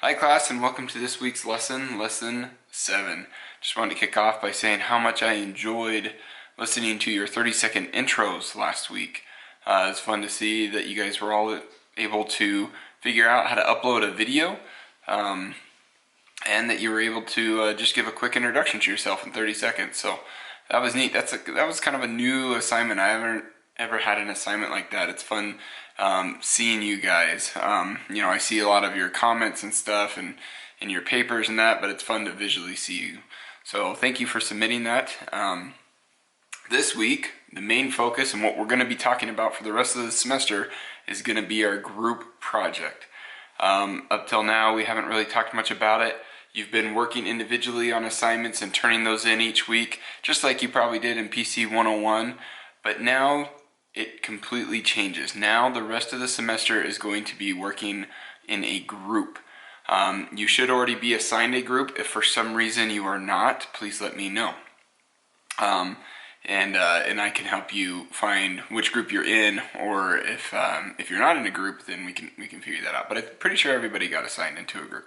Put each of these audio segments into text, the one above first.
Hi class, and welcome to this week's lesson, Lesson 7. Just wanted to kick off by saying how much I enjoyed listening to your 30-second intros last week. It's fun to see that you guys were all able to figure out how to upload a video, and that you were able to just give a quick introduction to yourself in 30 seconds. So that was neat. That was kind of a new assignment. I haven't ever had an assignment like that. It's fun seeing you guys. I see a lot of your comments and stuff and in your papers and that, but it's fun to visually see you. So thank you for submitting that. This week, the main focus and what we're going to be talking about for the rest of the semester is going to be our group project. Up till now, we haven't really talked much about it. You've been working individually on assignments and turning those in each week, just like you probably did in PC 101, but now it completely changes. Now the rest of the semester is going to be working in a group. You should already be assigned a group. If for some reason you are not, please let me know. And I can help you find which group you're in, or if you're not in a group, then we can figure that out. But I'm pretty sure everybody got assigned into a group.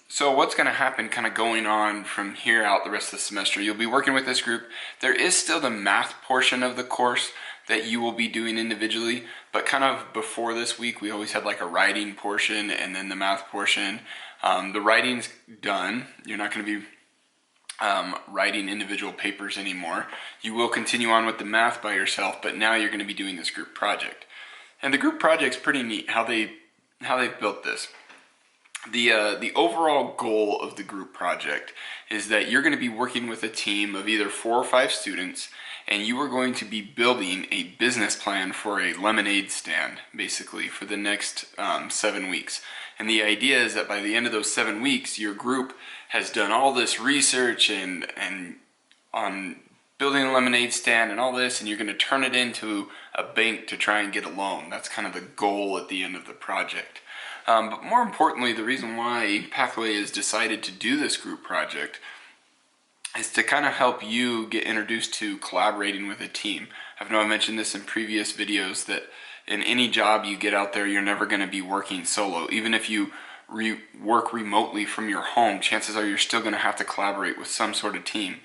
So what's going to happen kind of going on from here out the rest of the semester, you'll be working with this group. There is still the math portion of the course that you will be doing individually, but kind of before this week, we always had like a writing portion and then the math portion. The writing's done. You're not going to be writing individual papers anymore. You will continue on with the math by yourself, but now you're going to be doing this group project. And the group project's pretty neat how they've built this. The overall goal of the group project is that you're going to be working with a team of either 4 or 5 students, and you are going to be building a business plan for a lemonade stand, basically, for the next 7 weeks. And the idea is that by the end of those 7 weeks, your group has done all this research and on building a lemonade stand and all this, and you're going to turn it into a bank to try and get a loan. That's kind of the goal at the end of the project. But more importantly, the reason why Pathway has decided to do this group project is to kind of help you get introduced to collaborating with a team. I know I mentioned this in previous videos that in any job you get out there, you're never going to be working solo. Even if you work remotely from your home, chances are you're still going to have to collaborate with some sort of team.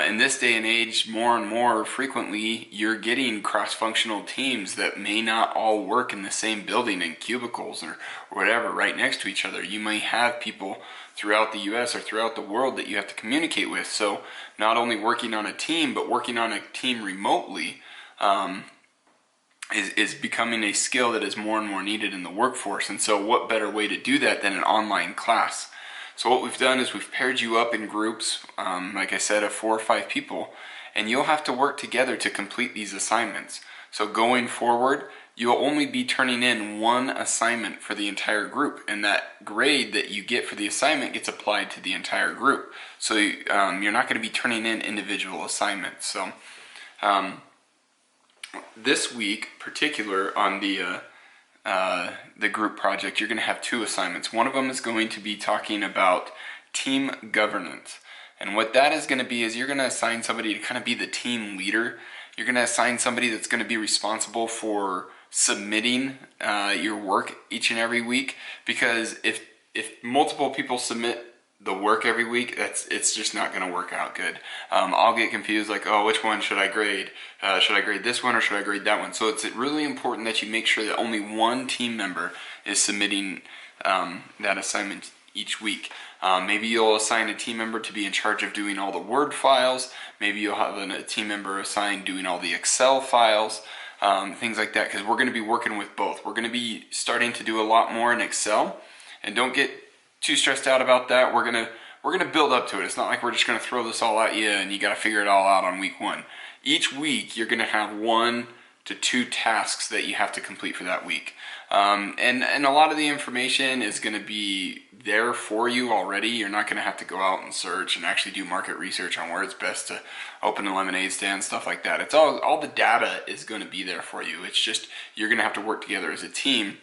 In this day and age, more and more frequently, you're getting cross-functional teams that may not all work in the same building in cubicles or whatever right next to each other. You may have people throughout the US or throughout the world that you have to communicate with. So not only working on a team, but working on a team remotely is becoming a skill that is more and more needed in the workforce. And so what better way to do that than an online class? So what we've done is we've paired you up in groups, like I said, of 4 or 5 people, and you'll have to work together to complete these assignments. So going forward, you'll only be turning in 1 assignment for the entire group, and that grade that you get for the assignment gets applied to the entire group. So you're not going to be turning in individual assignments. So this week, particular on the group project, you're going to have 2 assignments. One of them is going to be talking about team governance. And what that is going to be is you're going to assign somebody to kind of be the team leader. You're going to assign somebody that's going to be responsible for submitting your work each and every week. Because if multiple people submit the work every week, it's just not going to work out good. I'll get confused, like, oh, which one should I grade? Should I grade this one or should I grade that one? So it's really important that you make sure that only 1 team member is submitting that assignment each week. Maybe you'll assign a team member to be in charge of doing all the Word files. Maybe you'll have a team member assigned doing all the Excel files, things like that, because we're going to be working with both. We're going to be starting to do a lot more in Excel, and don't get too stressed out about that. We're gonna build up to it. It's not like we're just gonna throw this all at you and you gotta figure it all out on week 1. Each week you're gonna have 1 to 2 tasks that you have to complete for that week, and a lot of the information is gonna be there for you already. You're not gonna have to go out and search and actually do market research on where it's best to open a lemonade stand, stuff like that. It's all the data is gonna be there for you. It's just you're gonna have to work together as a team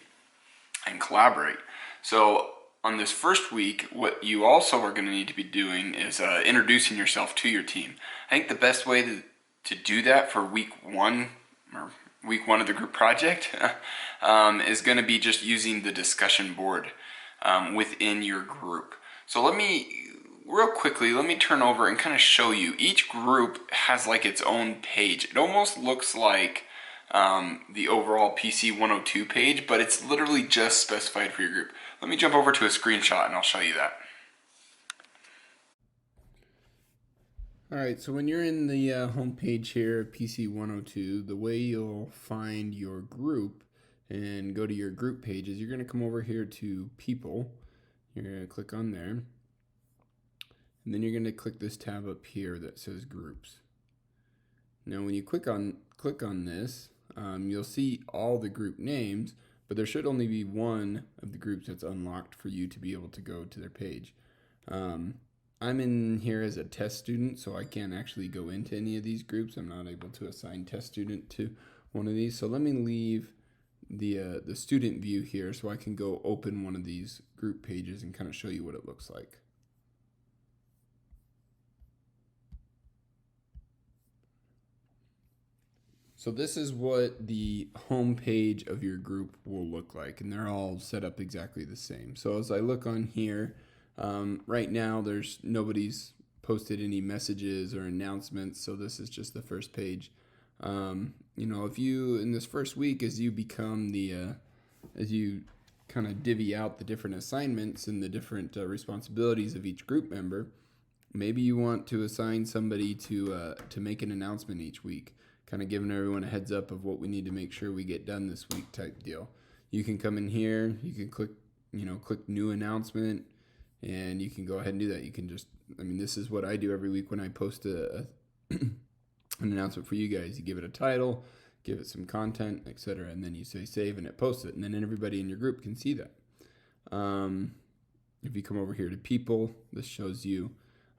and collaborate. So on this first week, what you also are going to need to be doing is introducing yourself to your team. I think the best way to do that for week 1 of the group project is going to be just using the discussion board. within your group. So real quickly, let me turn over and kind of show you. Each group has like its own page. It almost looks like the overall PC 102 page, but it's literally just specified for your group. Let me jump over to a screenshot and I'll show you that. Alright, so when you're in the home page here of PC 102, the way you'll find your group and go to your group page is you're going to come over here to People. You're going to click on there. And then you're going to click this tab up here that says Groups. Now when you click on this, you'll see all the group names, but there should only be one of the groups that's unlocked for you to be able to go to their page. I'm in here as a test student, so I can't actually go into any of these groups. I'm not able to assign test student to one of these. So let me leave the student view here so I can go open one of these group pages and kind of show you what it looks like. So this is what the home page of your group will look like, and they're all set up exactly the same. So as I look on here, right now nobody's posted any messages or announcements, so this is just the first page. If you, in this first week, as you become as you kind of divvy out the different assignments and the different responsibilities of each group member, maybe you want to assign somebody to make an announcement each week, kind of giving everyone a heads up of what we need to make sure we get done this week type deal. You can come in here, you can click new announcement, and you can go ahead and do that. You can this is what I do every week when I post an announcement for you guys. You give it a title, give it some content, etc., and then you say save and it posts it, and then everybody in your group can see that. If you come over here to people, this shows you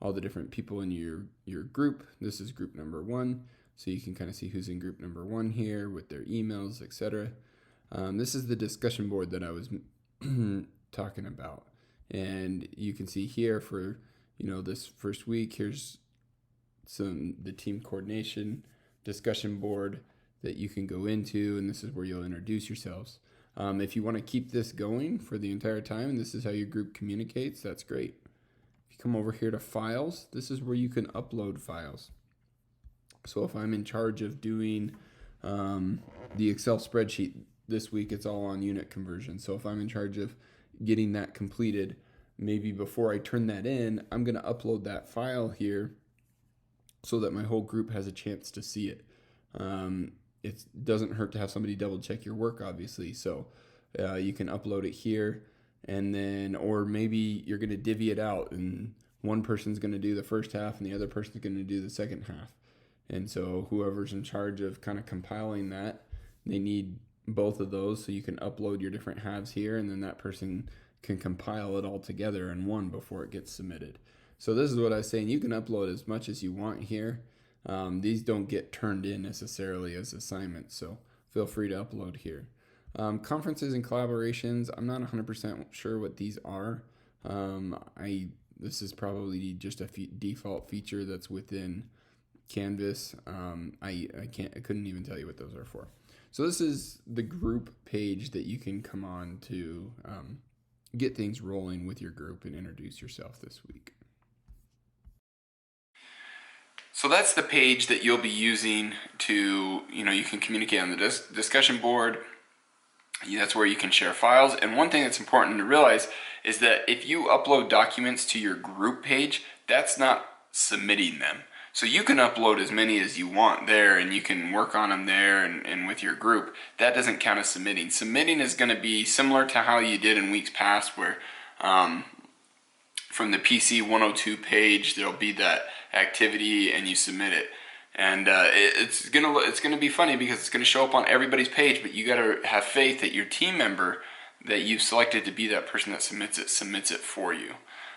all the different people in your group. This is group number 1, so you can kind of see who's in group number 1 here with their emails, etc. This is the discussion board that I was talking about. And you can see here for, this first week, here's the team coordination discussion board that you can go into, and this is where you'll introduce yourselves. If you want to keep this going for the entire time, and this is how your group communicates, that's great. If you come over here to files, this is where you can upload files. So if I'm in charge of doing the Excel spreadsheet this week, it's all on unit conversion. So if I'm in charge of getting that completed, maybe before I turn that in, I'm going to upload that file here so that my whole group has a chance to see it. It doesn't hurt to have somebody double check your work, obviously. So you can upload it here, and then, or maybe you're going to divvy it out, and one person's going to do the first half and the other person's going to do the second half. And so whoever's in charge of kind of compiling that, they need both of those, so you can upload your different halves here, and then that person can compile it all together in one before it gets submitted. So this is what I was saying. You can upload as much as you want here. These don't get turned in necessarily as assignments, so feel free to upload here. Conferences and collaborations, I'm not 100% sure what these are. This is probably just a default feature that's within Canvas. I couldn't even tell you what those are for. So this is the group page that you can come on to get things rolling with your group and introduce yourself this week. So that's the page that you'll be using to, you can communicate on the discussion board. That's where you can share files. And one thing that's important to realize is that if you upload documents to your group page, that's not submitting them. So you can upload as many as you want there, and you can work on them there and with your group. That doesn't count as submitting. Submitting is going to be similar to how you did in weeks past, where from the PC 102 page, there'll be that activity and you submit it. And it's gonna be funny because it's gonna show up on everybody's page, but you gotta have faith that your team member that you've selected to be that person that submits it for you,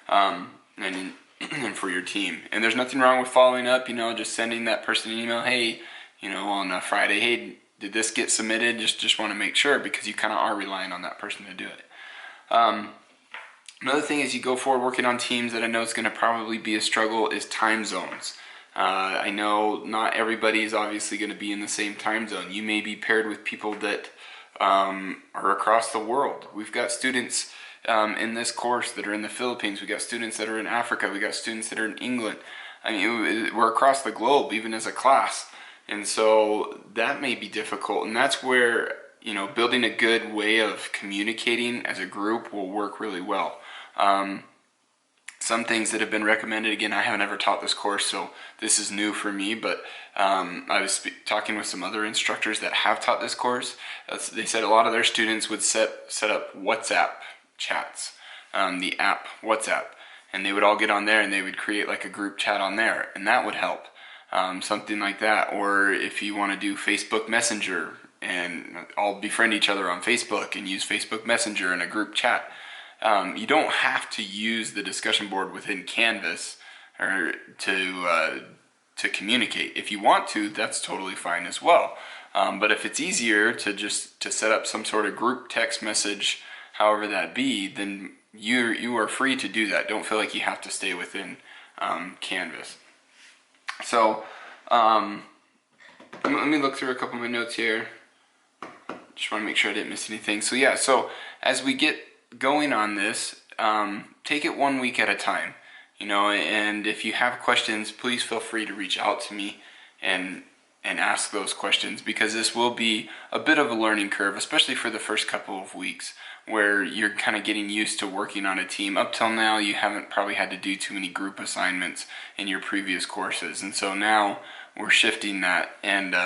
and for your team. And there's nothing wrong with following up, just sending that person an email, hey, on a Friday, hey, did this get submitted? Just want to make sure, because you kind of are relying on that person to do it. Another thing as you go forward working on teams that I know is going to probably be a struggle is time zones. I know not everybody is obviously going to be in the same time zone. You may be paired with people that are across the world. We've got students in this course that are in the Philippines. We got students that are in Africa. We got students that are in England. I mean, we're across the globe, even as a class. And so that may be difficult. And that's where, building a good way of communicating as a group will work really well. Some things that have been recommended, again, I haven't ever taught this course, so this is new for me, but I was talking with some other instructors that have taught this course. They said a lot of their students would set up WhatsApp chats, the app WhatsApp, and they would all get on there and they would create like a group chat on there, and that would help. Something like that. Or if you want to do Facebook Messenger and all befriend each other on Facebook and use Facebook Messenger in a group chat. You don't have to use the discussion board within Canvas or to communicate. If you want to, that's totally fine as well. But if it's easier to set up some sort of group text message, however that be, then you are free to do that. Don't feel like you have to stay within Canvas. So let me look through a couple of my notes here. Just want to make sure I didn't miss anything. So yeah, so as we get going on this, take it 1 week at a time, and if you have questions, please feel free to reach out to me and ask those questions, because this will be a bit of a learning curve, especially for the first couple of weeks where you're kind of getting used to working on a team. Up till now, you haven't probably had to do too many group assignments in your previous courses, and so now we're shifting that, and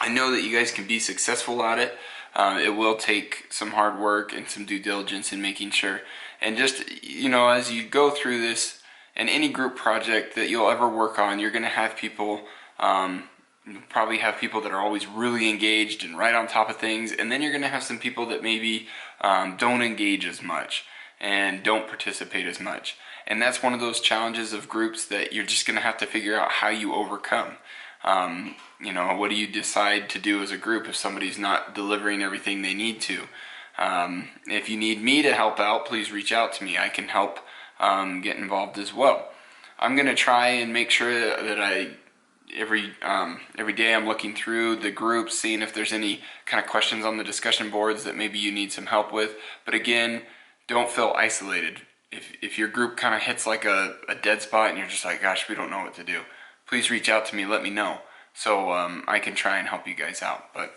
I know that you guys can be successful at it. It will take some hard work and some due diligence in making sure. And just, as you go through this, and any group project that you'll ever work on, you're going to have people, probably have people that are always really engaged and right on top of things. And then you're going to have some people that maybe don't engage as much and don't participate as much. And that's one of those challenges of groups that you're just going to have to figure out how you overcome. What do you decide to do as a group if somebody's not delivering everything they need to? If you need me to help out, please reach out to me. I can help get involved as well. I'm going to try and make sure that every day I'm looking through the groups, seeing if there's any kind of questions on the discussion boards that maybe you need some help with. But again, don't feel isolated. If your group kind of hits like a dead spot and you're just like, gosh, we don't know what to do, please reach out to me, let me know, so I can try and help you guys out. But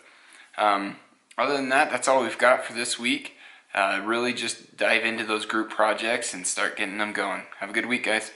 other than that, that's all we've got for this week. Really just dive into those group projects and start getting them going. Have a good week, guys.